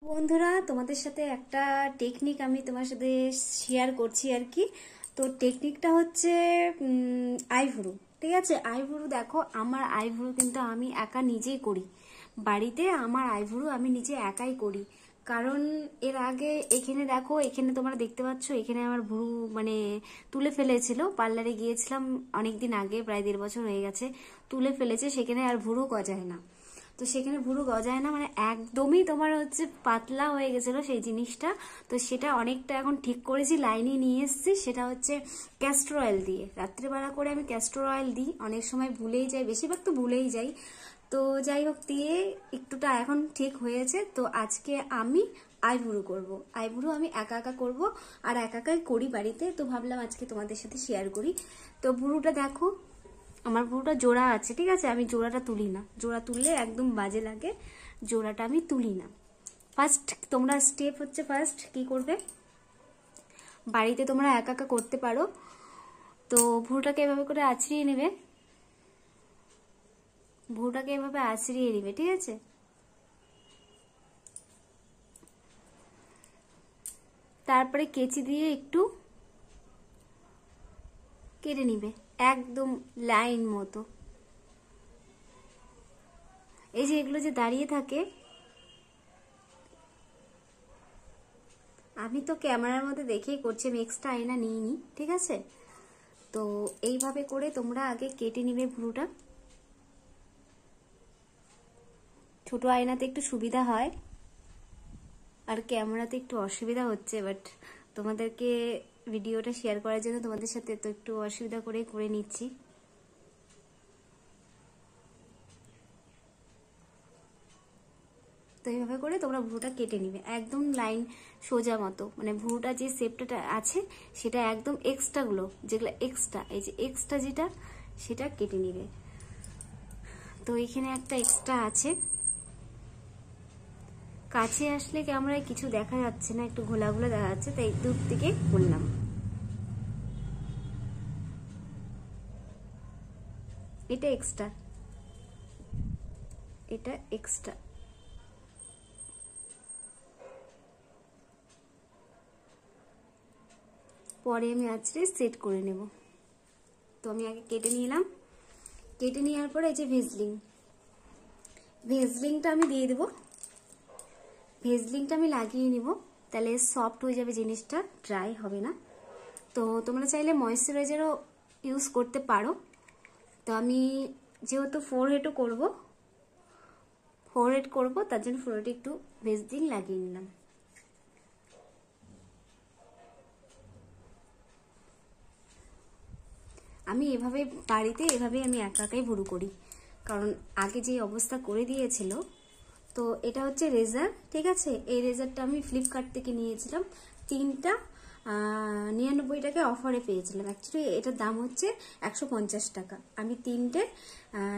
বন্ধুরা, তোমাদের সাথে একটা টেকনিক আমি তোমার সাথে শেয়ার করছি আর কি। তো টেকনিকটা হচ্ছে আইব্রো। ঠিক আছে, আইব্রো দেখো, আমার আইব্রো কিন্তু আমি একা নিজেই করি বাড়িতে। আমার আইব্রো আমি নিজে একাই করি, কারণ এর আগে এখানে দেখো, এখানে তোমরা দেখতে পাচ্ছ, এখানে আমার ভুরু মানে তুলে ফেলেছিল। পার্লারে গিয়েছিলাম অনেকদিন আগে, প্রায় 1.5 বছর হয়ে গেছে, তুলে ফেলেছে। সেখানে আর ভুরু গজায় না। তো সেখানে ভুরু গজায় না মানে একদমই তোমার হচ্ছে পাতলা হয়ে গেছিলো সেই জিনিসটা। তো সেটা অনেকটা এখন ঠিক করেছি, লাইনে নিয়ে এসেছি। সেটা হচ্ছে ক্যাস্টর অয়েল দিয়ে, রাত্রেবেলা করে আমি ক্যাস্টর অয়েল দিই। অনেক সময় ভুলেই যাই, বেশিরভাগ তো ভুলেই যাই। তো যাই হোক, দিয়ে একটুটা এখন ঠিক হয়েছে। তো আজকে আমি আইব্রো করব। আইব্রো আমি একা একা করব, আর একা একাই করি বাড়িতে। তো ভাবলাম আজকে তোমাদের সাথে শেয়ার করি। তো ভুরুটা দেখো, আমার ভুরুটা জোড়া আছে, ঠিক আছে। আমি জোড়াটা তুলি না, জোড়া তুললে একদম বাজে লাগে, জোড়াটা আমি তুলি না। ফার্স্ট তোমরা স্টেপ হচ্ছে, ফার্স্ট কি করবে, বাড়িতে তোমরা একা একা করতে পারো। তো ভুরুটাকে এভাবে করে আছড়িয়ে নেবে, ভুরুটাকে এভাবে আছড়িয়ে নেবে, ঠিক আছে। তারপরে কেচি দিয়ে একটু কেটে নিবে, একদম লাইন মতো। এই যে এগুলো যে দাঁড়িয়ে থাকে, আমি তো ক্যামেরার মধ্যে দেখেই করছি, আমি এক্সট্রা আয়না নিইনি, ঠিক আছে। তো এইভাবে করে তোমরা আগে কেটে নিবে ভুরুটা। ছোট আয়নাতে একটু সুবিধা হয়, আর ক্যামেরাতে একটু অসুবিধা হচ্ছে, বাট তোমাদেরকে ভিডিওটা শেয়ার করার জন্য তোমাদের সাথে তো একটু অসুবিধা করে নিচ্ছি। তো এইভাবে করে তোমরা ভুরুটা কেটে নিবে একদম লাইন সোজা মতো, মানে ভুরুটা যে শেপটা আছে সেটা একদম এক্সট্রাগুলো, যেগুলো এক্সট্রা, এই যে এক্সট্রা যেটা, সেটা কেটে নিবে। তো এখানে একটা এক্সট্রা আছে, কাছে আসলে ক্যামেরায় কিছু দেখা যাচ্ছে না, একটু ঘোলা ঘোলা দেখা যাচ্ছে, তাই দূর থেকে করলাম। এটা এক্সট্রা, এটা এক্সট্রা। পরে আমি আঁচড়ে সেট করে নেব। তো আমি আগে কেটে নিলাম, কেটে নেওয়ার পরে এই যে ভেজলিংটা আমি দিয়ে দেবো। ভেজলিংটা আমি লাগিয়ে নিব, তাহলে সফট হয়ে যাবে জিনিসটা, ড্রাই হবে না। তো তোমরা চাইলে ময়েশ্চারাইজারও ইউজ করতে পারো। তো আমি যেহেতু ফোরহেডও করব, তার জন্য ফোরহেডে একটু ভেজলিং লাগিয়ে নিলাম। আমি এভাবে বাড়িতে এভাবে আমি একা একাই ভুরু করি, কারণ আগে যে অবস্থা করে দিয়েছিল। তো এটা হচ্ছে রেজার, ঠিক আছে। এই রেজারটা আমি ফ্লিপকার্ট থেকে নিয়েছিলাম, 3টা 99 টাকায় অফারে পেয়েছিলাম। অ্যাকচুয়ালি এটার দাম হচ্ছে 150 টাকা, আমি 3টে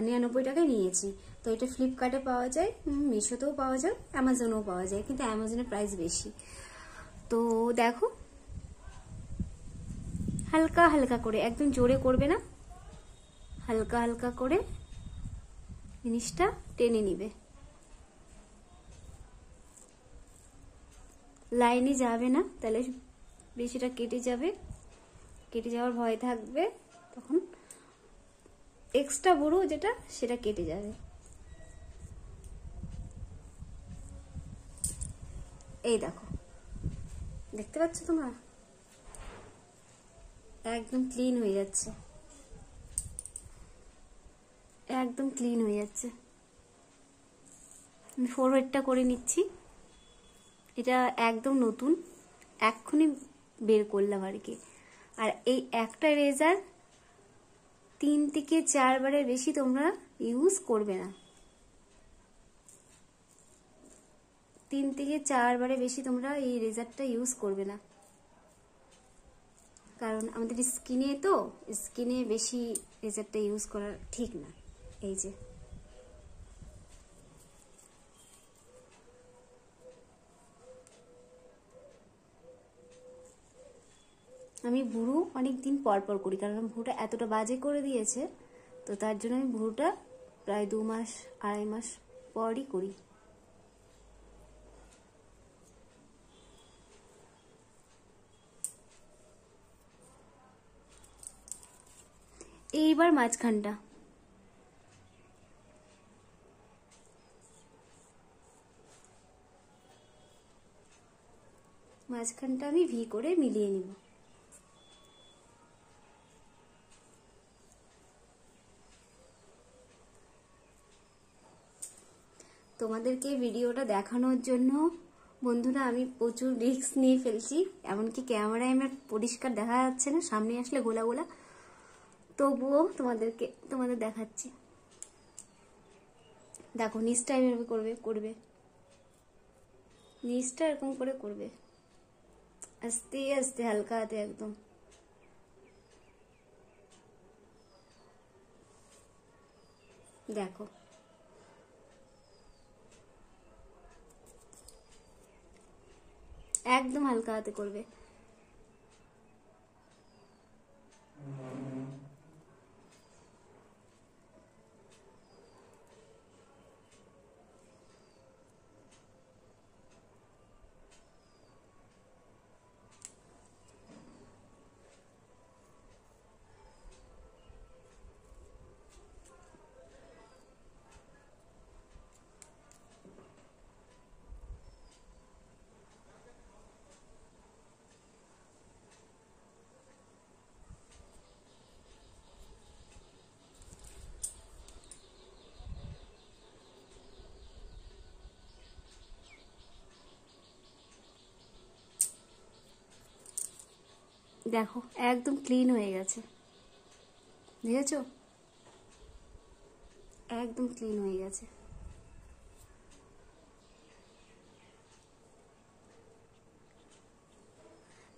99 টাকায় নিয়েছি। তো এটা ফ্লিপকার্টে পাওয়া যায়, মিশোতেও পাওয়া যায়, অ্যামাজনেও পাওয়া যায়, কিন্তু অ্যামাজনের প্রাইস বেশি। তো দেখো, হালকা হালকা করে, একদম জোরে করবে না, হালকা হালকা করে জিনিসটা টেনে নিবে। লাইনে যাবে না, তাহলে বেশিটা কেটে যাবে, কেটে যাওয়ার ভয় থাকবে, তখন এক্সট্রা ভুরু যেটা সেটা কেটে যাবে। এই দেখো, দেখতে পাচ্ছ তোমরা, একদম ক্লিন হয়ে যাচ্ছে, একদম ক্লিন হয়ে যাচ্ছে। আমি ফরওয়ার্ডটা করে নিচ্ছি, এটা একদম নতুন, এক্ষুনি বের করলাম আর কি। আর এই একটা রেজার 3 থেকে 4 বারের বেশি তোমরা ইউজ করবে না, 3 থেকে 4 বারের বেশি তোমরা এই রেজারটা ইউজ করবে না, কারণ আমাদের স্কিনে বেশি রেজারটা ইউজ করা ঠিক না। এই যে আমি ভুরু অনেকদিন পর পর করি, কারণ ভুরুটা এতটা বাজে করে দিয়েছে। তো তার জন্য আমি ভুরুটা প্রায় 2 মাস 2.5 মাস পরই করি। এইবার মাঝখানটা, মাঝখানটা আমি ভি করে মিলিয়ে নিব। তোমাদেরকে ভিডিওটা দেখানোর জন্য বন্ধুরা আমি প্রচুর রিস্ক নিয়ে ফেলছি, এমনকি ক্যামেরায় আমার পরিষ্কার দেখা যাচ্ছে না, সামনে আসলে গোলা গোলা, তবুও তোমাদের দেখাচ্ছি। দেখো নিচটা এভাবে করবে, নিচটা এরকম করে করবে, আস্তে আস্তে হালকা হাতে একদম। দেখো একদম হালকা হাতে করবে। দেখো একদম ক্লিন হয়ে গেছে, দেখেছো একদম ক্লিন হয়ে গেছে।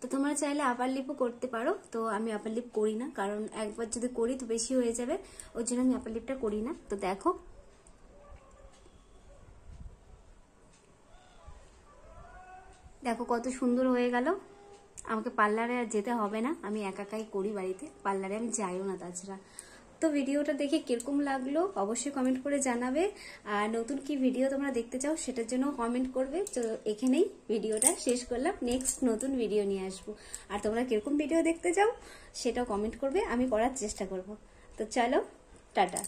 তো তোমরা চাইলে আপার লিপও করতে পারো, তো আমি আপার লিপ করি না, কারণ একবার যদি করি তো বেশি হয়ে যাবে, ওর জন্য আমি আপার লিপটা করি না। তো দেখো দেখো কত সুন্দর হয়ে গেল। আমাকে পার্লারে আর যেতে হবে না, আমি একাই করি বাড়িতে, পার্লারে আমি যাইও না তাছাড়া। তো ভিডিওটা দেখে কিরকম লাগলো অবশ্যই কমেন্ট করে জানাবে, আর নতুন কি ভিডিও তোমরা দেখতে চাও সেটার জন্য কমেন্ট করবে। তো এখানেই ভিডিওটা শেষ করলাম, নেক্সট নতুন ভিডিও নিয়ে আসবো। আর তোমরা কিরকম ভিডিও দেখতে চাও সেটাও কমেন্ট করবে, আমি করার চেষ্টা করব। তো চলো টাটা।